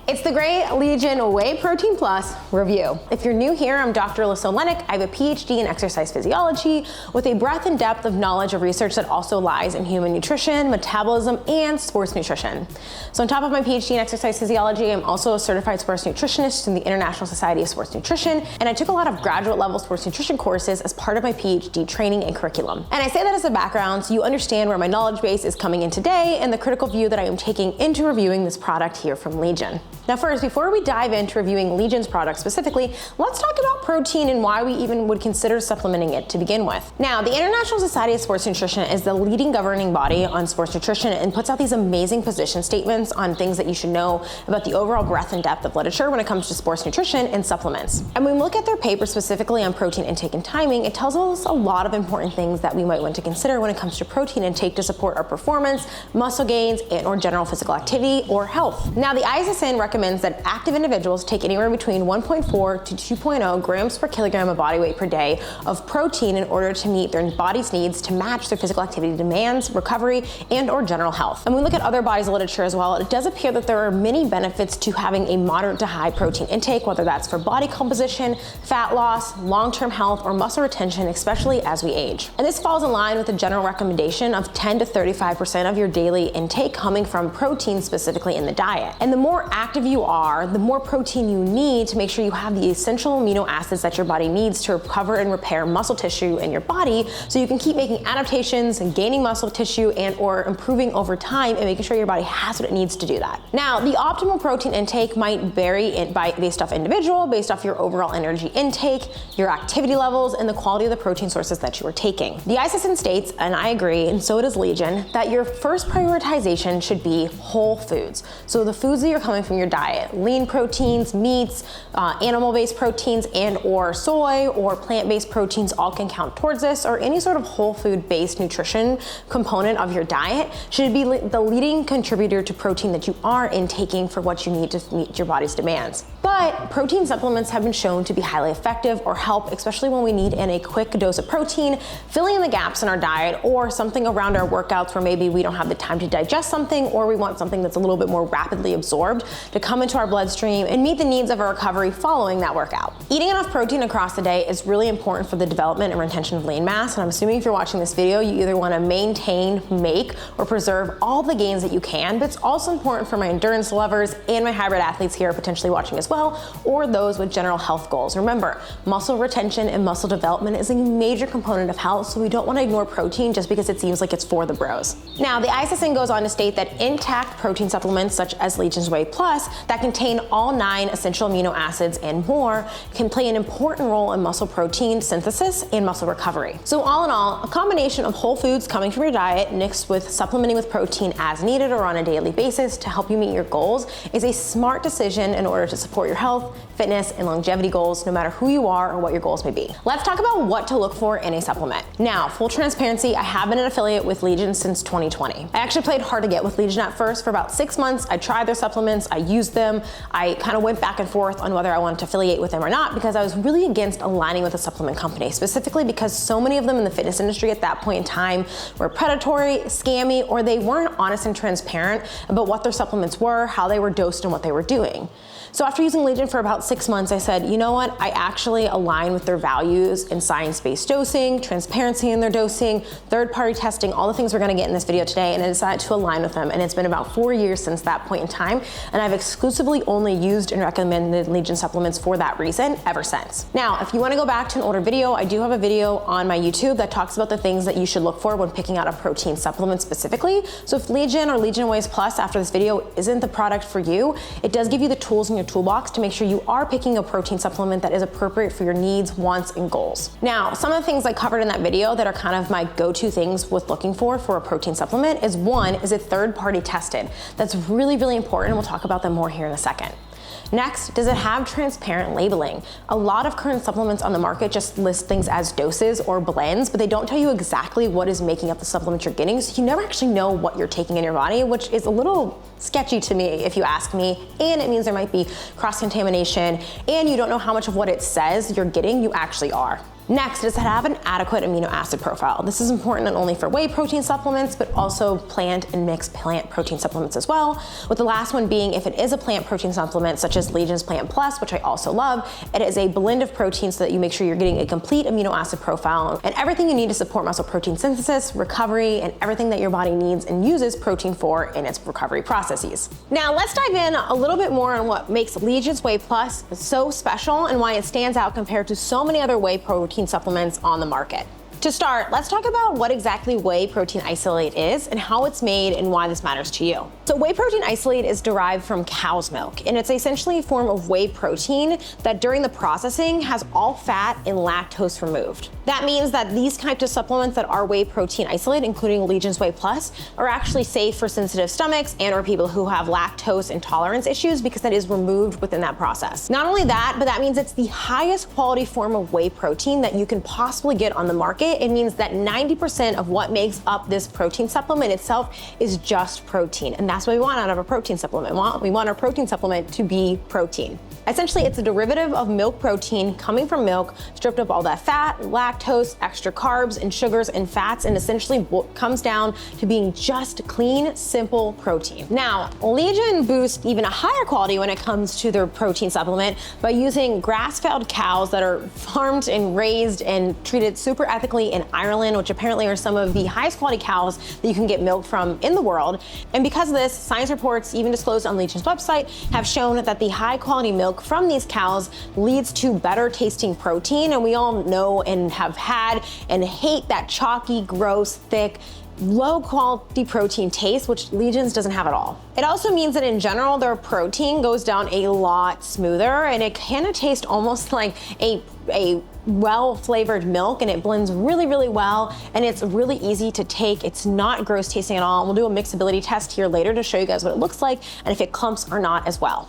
It's the Great Legion Whey Protein Plus review. If you're new here, I'm Dr. Alyssa Olenek. I have a PhD in exercise physiology with a breadth and depth of knowledge of research that also lies in human nutrition, metabolism, and sports nutrition. So on top of my PhD in exercise physiology, I'm also a certified sports nutritionist in the International Society of Sports Nutrition, and I took a lot of graduate level sports nutrition courses as part of my PhD training and curriculum. And I say that as a background so you understand where my knowledge base is coming in today and the critical view that I am taking into reviewing this product here from Legion. Now first, before we dive into reviewing Legion's product specifically, let's talk about protein and why we even would consider supplementing it to begin with. Now, the International Society of Sports Nutrition is the leading governing body on sports nutrition and puts out these amazing position statements on things that you should know about the overall breadth and depth of literature when it comes to sports nutrition and supplements. And when we look at their paper specifically on protein intake and timing, it tells us a lot of important things that we might want to consider when it comes to protein intake to support our performance, muscle gains, and or general physical activity or health. Now, the ISSN recommends that active individuals take anywhere between 1.4 to 2.0 grams per kilogram of body weight per day of protein in order to meet their body's needs to match their physical activity demands, recovery, and or general health. And when we look at other bodies of literature as well, it does appear that there are many benefits to having a moderate to high protein intake, whether that's for body composition, fat loss, long-term health, or muscle retention, especially as we age. And this falls in line with the general recommendation of 10 to 35% of your daily intake coming from protein specifically in the diet. And the more active you are, the more protein you need to make sure you have the essential amino acids that your body needs to recover and repair muscle tissue in your body so you can keep making adaptations and gaining muscle tissue and or improving over time and making sure your body has what it needs to do that. Now, the optimal protein intake might vary based off individual, based off your overall energy intake, your activity levels, and the quality of the protein sources that you are taking. The ISSN states, and I agree, and so does Legion, that your first prioritization should be whole foods. So the foods that are coming from your diet, lean proteins, meats, animal-based proteins, and or soy or plant-based proteins all can count towards this, or any sort of whole food-based nutrition component of your diet should be the leading contributor to protein that you are intaking for what you need to meet your body's demands. But protein supplements have been shown to be highly effective or help, especially when we need in a quick dose of protein, filling in the gaps in our diet or something around our workouts where maybe we don't have the time to digest something or we want something that's a little bit more rapidly absorbed to come into our bloodstream and meet the needs of our recovery following that workout. Eating enough protein across the day is really important for the development and retention of lean mass, and I'm assuming if you're watching this video, you either want to maintain, make, or preserve all the gains that you can, but it's also important for my endurance lovers and my hybrid athletes here potentially watching as well, or those with general health goals. Remember, muscle retention and muscle development is a major component of health, so we don't want to ignore protein just because it seems like it's for the bros. Now, the ISSN goes on to state that intact protein supplements such as Legion's Whey Plus that contain all 9 essential amino acids and more can play an important role in muscle protein synthesis and muscle recovery. So all in all, a combination of whole foods coming from your diet mixed with supplementing with protein as needed or on a daily basis to help you meet your goals is a smart decision in order to support your health, fitness, and longevity goals no matter who you are or what your goals may be. Let's talk about what to look for in a supplement. Now, full transparency, I have been an affiliate with Legion since 2020. I actually played hard to get with Legion at first for about 6 months. I tried their supplements, I used them, I kind of went back and forth on whether I wanted to affiliate with them or not because I was really against aligning with a supplement company, specifically because so many of them in the fitness industry at that point in time were predatory, scammy, or they weren't honest and transparent about what their supplements were, how they were dosed, and what they were doing. So after using Legion for about 6 months, I said, you know what? I actually align with their values in science-based dosing, transparency in their dosing, third-party testing, all the things we're gonna get in this video today, and I decided to align with them. And it's been about 4 years since that point in time, and I've exclusively only used and recommended Legion supplements for that reason ever since. Now, if you wanna go back to an older video, I do have a video on my YouTube that talks about the things that you should look for when picking out a protein supplement specifically. So if Legion or Legion Whey Plus after this video isn't the product for you, it does give you the tools in your toolbox to make sure you are picking a protein supplement that is appropriate for your needs, wants, and goals. Now, some of the things I covered in that video that are kind of my go-to things with looking for a protein supplement is one, is it third-party tested? That's really, really important, and we'll talk about them more here in a second. Next, does it have transparent labeling? A lot of current supplements on the market just list things as doses or blends, but they don't tell you exactly what is making up the supplement you're getting, so you never actually know what you're taking in your body, which is a little sketchy to me if you ask me, and it means there might be cross-contamination, and you don't know how much of what it says you're getting you actually are. Next is to have an adequate amino acid profile. This is important not only for whey protein supplements, but also plant and mixed plant protein supplements as well. With the last one being, if it is a plant protein supplement, such as Legion's Plant Plus, which I also love, it is a blend of proteins so that you make sure you're getting a complete amino acid profile and everything you need to support muscle protein synthesis, recovery, and everything that your body needs and uses protein for in its recovery processes. Now let's dive in a little bit more on what makes Legion's Whey Plus so special and why it stands out compared to so many other whey protein supplements on the market. To start, let's talk about what exactly whey protein isolate is and how it's made and why this matters to you. So whey protein isolate is derived from cow's milk, and it's essentially a form of whey protein that during the processing has all fat and lactose removed. That means that these types of supplements that are whey protein isolate, including Legion's Whey Plus, are actually safe for sensitive stomachs and or people who have lactose intolerance issues because that is removed within that process. Not only that, but that means it's the highest quality form of whey protein that you can possibly get on the market. It means that 90% of what makes up this protein supplement itself is just protein. And that's what we want out of a protein supplement. We want our protein supplement to be protein. Essentially, it's a derivative of milk protein coming from milk, stripped of all that fat, lactose, extra carbs, and sugars and fats, and essentially comes down to being just clean, simple protein. Now, Legion boosts even a higher quality when it comes to their protein supplement by using grass-fed cows that are farmed and raised and treated super ethically in Ireland, which apparently are some of the highest quality cows that you can get milk from in the world. And because of this, science reports, even disclosed on Legion's website, have shown that the high quality milk from these cows leads to better tasting protein. And we all know and have had and hate that chalky, gross, thick, low quality protein taste, which Legion's doesn't have at all. It also means that in general, their protein goes down a lot smoother, and it kind of tastes almost like a well-flavored milk, and it blends really, really well, and it's really easy to take. It's not gross tasting at all. We'll do a mixability test here later to show you guys what it looks like and if it clumps or not as well.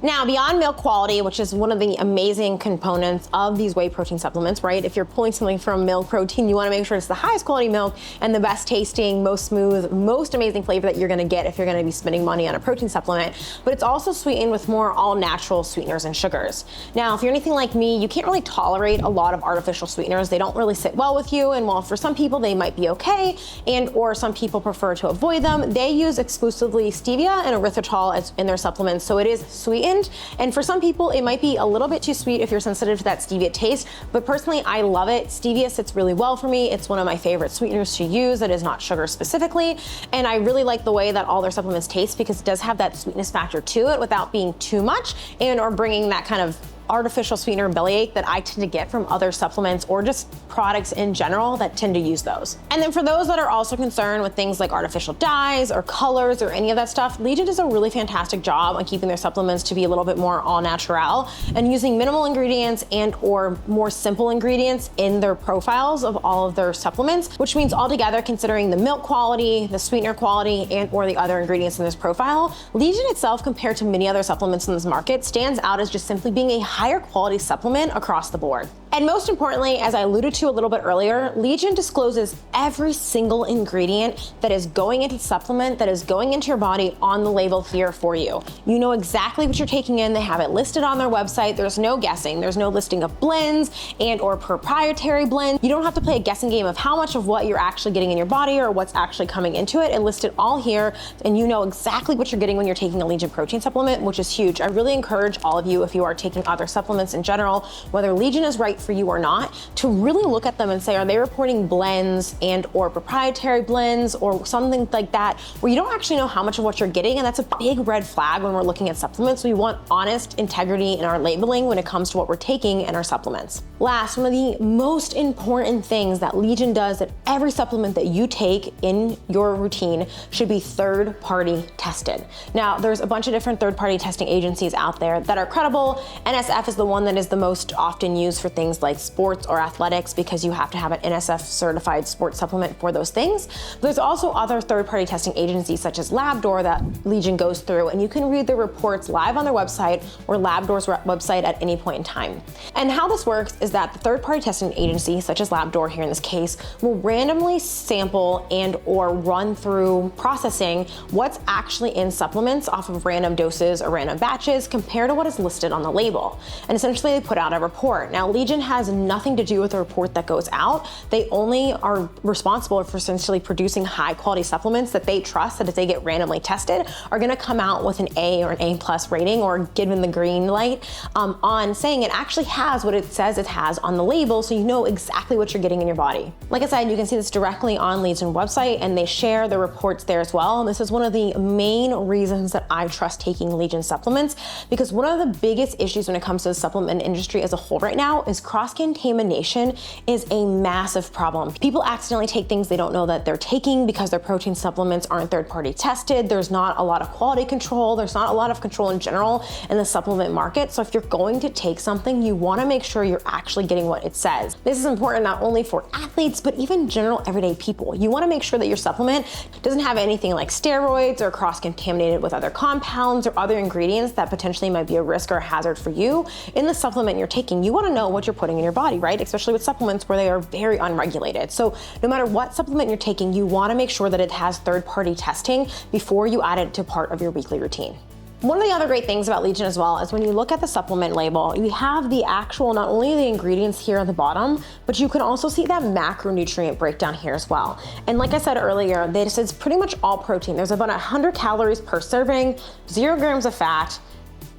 Now, beyond milk quality, which is one of the amazing components of these whey protein supplements, right? If you're pulling something from milk protein, you wanna make sure it's the highest quality milk and the best tasting, most smooth, most amazing flavor that you're gonna get if you're gonna be spending money on a protein supplement. But it's also sweetened with more all-natural sweeteners and sugars. Now, if you're anything like me, you can't really tolerate a lot of artificial sweeteners. They don't really sit well with you, and while for some people they might be okay, and or some people prefer to avoid them, they use exclusively stevia and erythritol in their supplements, so it is sweetened. And for some people, it might be a little bit too sweet if you're sensitive to that stevia taste, but personally, I love it. Stevia sits really well for me. It's one of my favorite sweeteners to use that is not sugar specifically. And I really like the way that all their supplements taste because it does have that sweetness factor to it without being too much and or bringing that kind of artificial sweetener and bellyache that I tend to get from other supplements or just products in general that tend to use those. And then for those that are also concerned with things like artificial dyes or colors or any of that stuff, Legion does a really fantastic job on keeping their supplements to be a little bit more all natural and using minimal ingredients and or more simple ingredients in their profiles of all of their supplements, which means altogether considering the milk quality, the sweetener quality, and or the other ingredients in this profile, Legion itself compared to many other supplements in this market stands out as just simply being a higher quality supplement across the board. And most importantly, as I alluded to a little bit earlier, Legion discloses every single ingredient that is going into the supplement, that is going into your body on the label here for you. You know exactly what you're taking in. They have it listed on their website. There's no guessing. There's no listing of blends and or proprietary blends. You don't have to play a guessing game of how much of what you're actually getting in your body or what's actually coming into it. It listed all here, and you know exactly what you're getting when you're taking a Legion protein supplement, which is huge. I really encourage all of you, if you are taking other supplements in general, whether Legion is right for you or not, to really look at them and say, are they reporting blends and or proprietary blends or something like that, where you don't actually know how much of what you're getting, and that's a big red flag when we're looking at supplements. We want honest integrity in our labeling when it comes to what we're taking in our supplements. Last, one of the most important things that Legion does, that every supplement that you take in your routine should be third-party tested. Now, there's a bunch of different third-party testing agencies out there that are credible. NSF is the one that is the most often used for things things like sports or athletics because you have to have an NSF certified sports supplement for those things. There's also other third-party testing agencies such as LabDoor that Legion goes through, and you can read the reports live on their website or LabDoor's website at any point in time. And how this works is that the third-party testing agency, such as LabDoor here in this case, will randomly sample and or run through processing what's actually in supplements off of random doses or random batches compared to what is listed on the label. And essentially they put out a report. Now Legion has nothing to do with the report that goes out. They only are responsible for essentially producing high quality supplements that they trust that if they get randomly tested are gonna come out with an A or an A+ rating or given the green light on saying it actually has what it says it has on the label, so you know exactly what you're getting in your body. Like I said, you can see this directly on Legion website, and they share the reports there as well. And this is one of the main reasons that I trust taking Legion supplements, because one of the biggest issues when it comes to the supplement industry as a whole right now is cross-contamination is a massive problem. People accidentally take things they don't know that they're taking because their protein supplements aren't third-party tested. There's not a lot of quality control. There's not a lot of control in general in the supplement market. So if you're going to take something, you want to make sure you're actually getting what it says. This is important not only for athletes, but even general everyday people. You want to make sure that your supplement doesn't have anything like steroids or cross-contaminated with other compounds or other ingredients that potentially might be a risk or a hazard for you in the supplement you're taking. You want to know what you're putting in your body, right? Especially with supplements where they are very unregulated. So no matter what supplement you're taking, you want to make sure that it has third-party testing before you add it to part of your weekly routine. One of the other great things about Legion as well is when you look at the supplement label, you have the actual, not only the ingredients here at the bottom, but you can also see that macronutrient breakdown here as well. And like I said earlier, this is pretty much all protein. There's about 100 calories per serving, 0 grams of fat,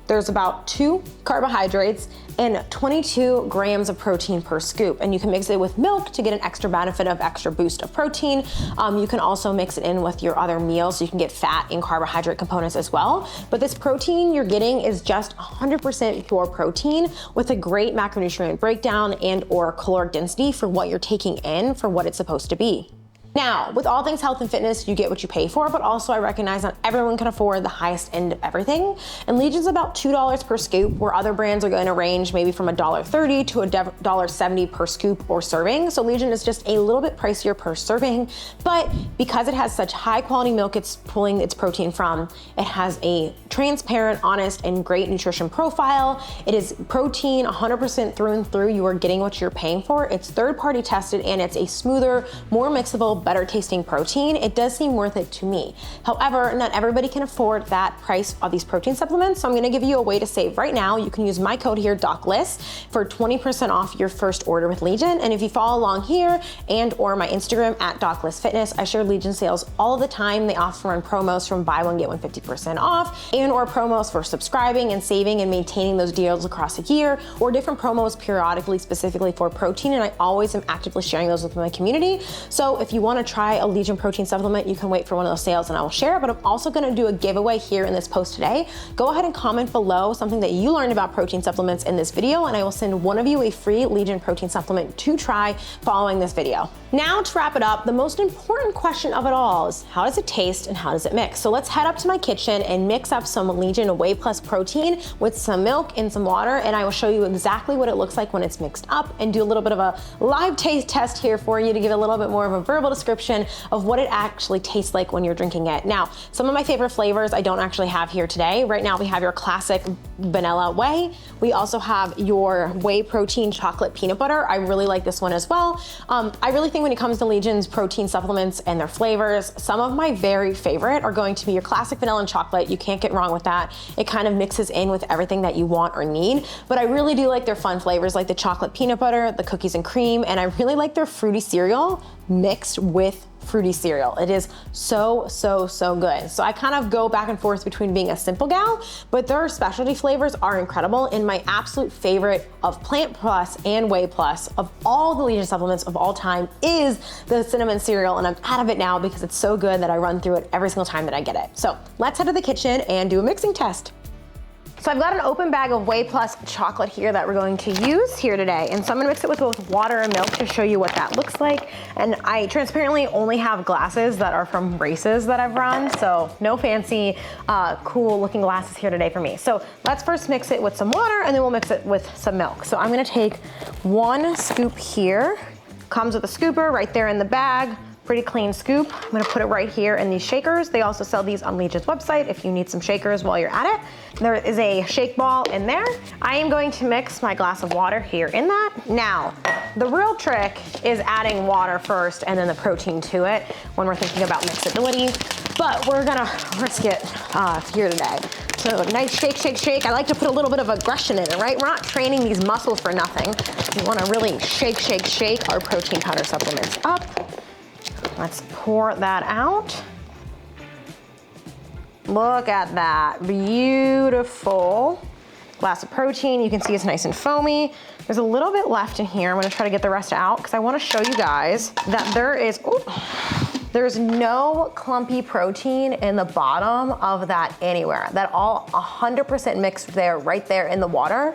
there's about 2 carbohydrates, and 22 grams of protein per scoop. And you can mix it with milk to get an extra benefit of extra boost of protein. You can also mix it in with your other meals so you can get fat and carbohydrate components as well. But this protein you're getting is just 100% pure protein with a great macronutrient breakdown and or caloric density for what you're taking in for what it's supposed to be. Now, with all things health and fitness, you get what you pay for, but also I recognize not everyone can afford the highest end of everything. And Legion's about $2 per scoop, where other brands are going to range maybe from $1.30 to $1.70 per scoop or serving. So Legion is just a little bit pricier per serving, but because it has such high quality milk it's pulling its protein from, it has a transparent, honest, and great nutrition profile. It is protein 100% through and through. You are getting what you're paying for. It's third-party tested, and it's a smoother, more mixable, better tasting protein. It does seem worth it to me. However, not everybody can afford that price of these protein supplements, so I'm gonna give you a way to save right now. You can use my code here, DocList, for 20% off your first order with Legion. And if you follow along here and or my Instagram at DocListFitness, I share Legion sales all the time. They often run promos from buy one, get one 50% off, and or promos for subscribing and saving and maintaining those deals across a year, or different promos periodically specifically for protein. And I always am actively sharing those with my community. So if you want to try a Legion protein supplement, you can wait for one of those sales and I will share, but I'm also going to do a giveaway here in this post today. Go ahead and comment below something that you learned about protein supplements in this video, and I will send one of you a free Legion protein supplement to try following this video. Now to wrap it up, the most important question of it all is how does it taste and how does it mix? So let's head up to my kitchen and mix up some Legion Whey Plus protein with some milk and some water, and I will show you exactly what it looks like when it's mixed up and do a little bit of a live taste test here for you to give a little bit more of a verbal description of what it actually tastes like when you're drinking it. Now, some of my favorite flavors I don't actually have here today. Right now we have your classic vanilla whey. We also have your whey protein chocolate peanut butter. I really like this one as well. I really think when it comes to Legion's protein supplements and their flavors, some of my very favorite are going to be your classic vanilla and chocolate. You can't get wrong with that. It kind of mixes in with everything that you want or need, but I really do like their fun flavors like the chocolate peanut butter, the cookies and cream, and I really like their fruity cereal mixed with fruity cereal. It is so, so, so good. So I kind of go back and forth between being a simple gal, but their specialty flavors are incredible. And my absolute favorite of Plant Plus and Whey Plus of all the Legion supplements of all time is the cinnamon cereal. And I'm out of it now because it's so good that I run through it every single time that I get it. So let's head to the kitchen and do a mixing test. So I've got an open bag of Whey Plus chocolate here that we're going to use here today. And so I'm gonna mix it with both water and milk to show you what that looks like. And I transparently only have glasses that are from races that I've run. So no fancy, cool looking glasses here today for me. So let's first mix it with some water and then we'll mix it with some milk. So I'm gonna take 1 scoop here. Comes with a scooper right there in the bag. Pretty clean scoop. I'm gonna put it right here in these shakers. They also sell these on Legia's website if you need some shakers while you're at it. There is a shake ball in there. I am going to mix my glass of water here in that. Now, the real trick is adding water first and then the protein to it when we're thinking about mixability, but we're gonna risk it here today. So nice shake, shake, shake. I like to put a little bit of aggression in it, right? We're not training these muscles for nothing. We wanna really shake, shake, shake our protein powder supplements up. Let's pour that out. Look at that, beautiful glass of protein. You can see it's nice and foamy. There's a little bit left in here. I'm gonna try to get the rest out because I wanna show you guys that there's no clumpy protein in the bottom of that anywhere. That all 100% mixed there, right there in the water.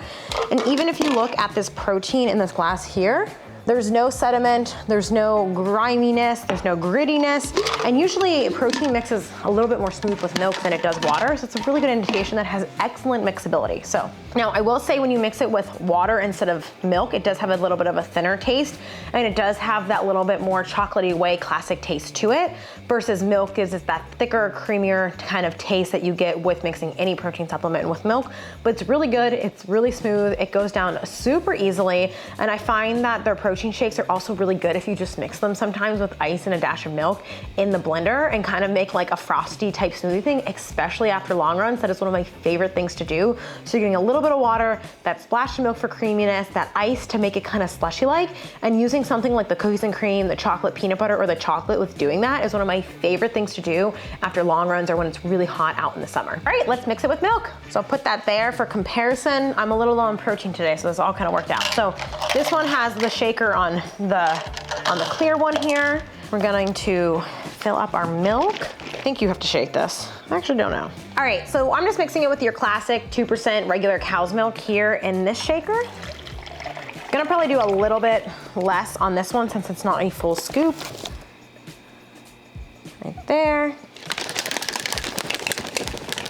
And even if you look at this protein in this glass here, there's no sediment, there's no griminess, there's no grittiness, and usually protein mixes a little bit more smooth with milk than it does water, so it's a really good indication that it has excellent mixability. So now I will say when you mix it with water instead of milk, it does have a little bit of a thinner taste, and it does have that little bit more chocolatey Whey classic taste to it, versus milk is that thicker, creamier kind of taste that you get with mixing any protein supplement with milk. But it's really good, it's really smooth, it goes down super easily, and I find that their protein shakes are also really good if you just mix them sometimes with ice and a dash of milk in the blender and kind of make like a frosty type smoothie thing, especially after long runs. That is one of my favorite things to do. So you're getting a little bit of water, that splash of milk for creaminess, that ice to make it kind of slushy-like, and using something like the cookies and cream, the chocolate peanut butter, or the chocolate with doing that is one of my favorite things to do after long runs or when it's really hot out in the summer. All right, let's mix it with milk. So I'll put that there for comparison. I'm a little low on protein today, so this all kind of worked out. So this one has the shaker on the clear one here. We're going to fill up our milk. I think you have to shake this. I actually don't know. All right, so I'm just mixing it with your classic 2% regular cow's milk here in this shaker. Gonna probably do a little bit less on this one since it's not a full scoop. Right there.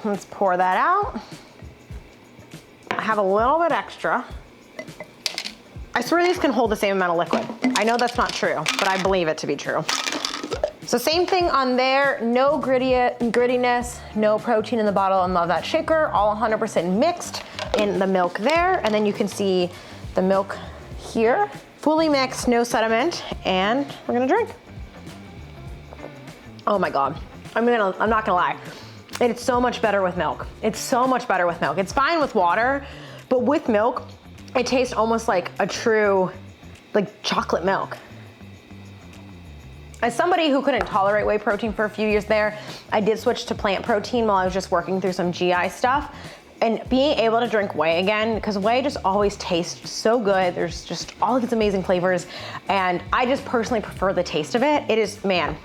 Let's pour that out. I have a little bit extra. I swear these can hold the same amount of liquid. I know that's not true, but I believe it to be true. So same thing on there, no grittiness, no protein in the bottle, and love that shaker, all 100% mixed in the milk there, and then you can see the milk here, fully mixed, no sediment, and we're gonna drink. Oh my God, I'm not gonna lie. It's so much better with milk. It's so much better with milk. It's fine with water, but with milk, it tastes almost like a true, like chocolate milk. As somebody who couldn't tolerate whey protein for a few years there, I did switch to plant protein while I was just working through some GI stuff. And being able to drink whey again, because whey just always tastes so good. There's just all of these amazing flavors. And I just personally prefer the taste of it. It is, man,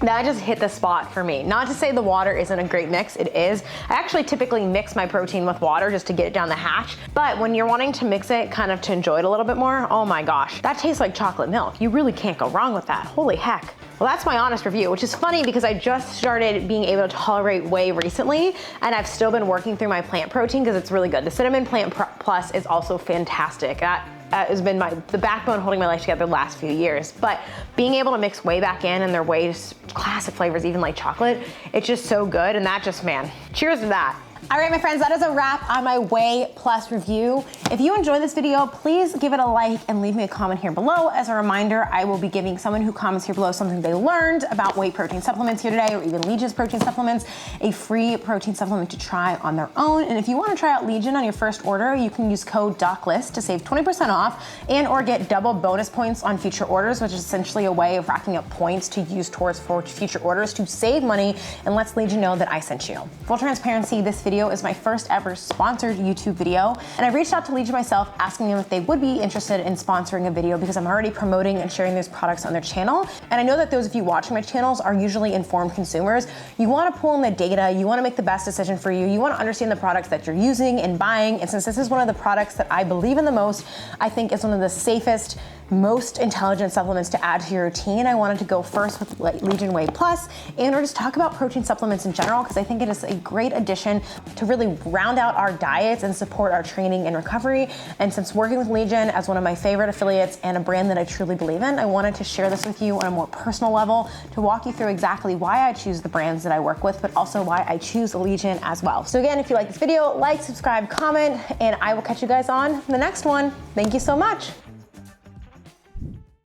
that just hit the spot for me. Not to say the water isn't a great mix, it is. I actually typically mix my protein with water just to get it down the hatch. But when you're wanting to mix it kind of to enjoy it a little bit more, oh my gosh, that tastes like chocolate milk. You really can't go wrong with that. Holy heck. Well, that's my honest review, which is funny because I just started being able to tolerate whey recently, and I've still been working through my plant protein because it's really good. The Cinnamon Plant Plus is also fantastic. That has been the backbone holding my life together the last few years. But being able to mix whey back in and their whey's classic flavors, even like chocolate, it's just so good. And that just, man, cheers to that. All right, my friends, that is a wrap on my Whey Plus review. If you enjoyed this video, please give it a like and leave me a comment here below. As a reminder, I will be giving someone who comments here below something they learned about whey protein supplements here today, or even Legia's protein supplements, a free protein supplement to try on their own. And if you want to try out Legion on your first order, you can use code DOCLIST to save 20% off and or get double bonus points on future orders, which is essentially a way of racking up points to use towards future orders to save money and lets Legion know that I sent you. Full transparency, this video video is my first ever sponsored YouTube video, and I reached out to Legion myself asking them if they would be interested in sponsoring a video because I'm already promoting and sharing these products on their channel. And I know that those of you watching my channels are usually informed consumers. You want to pull in the data, you want to make the best decision for you, you want to understand the products that you're using and buying, and since this is one of the products that I believe in the most, I think it's one of the safest, most intelligent supplements to add to your routine, I wanted to go first with Legion Whey Plus and or just talk about protein supplements in general because I think it is a great addition to really round out our diets and support our training and recovery. And since working with Legion as one of my favorite affiliates and a brand that I truly believe in, I wanted to share this with you on a more personal level to walk you through exactly why I choose the brands that I work with, but also why I choose Legion as well. So again, if you like this video, like, subscribe, comment, and I will catch you guys on the next one. Thank you so much.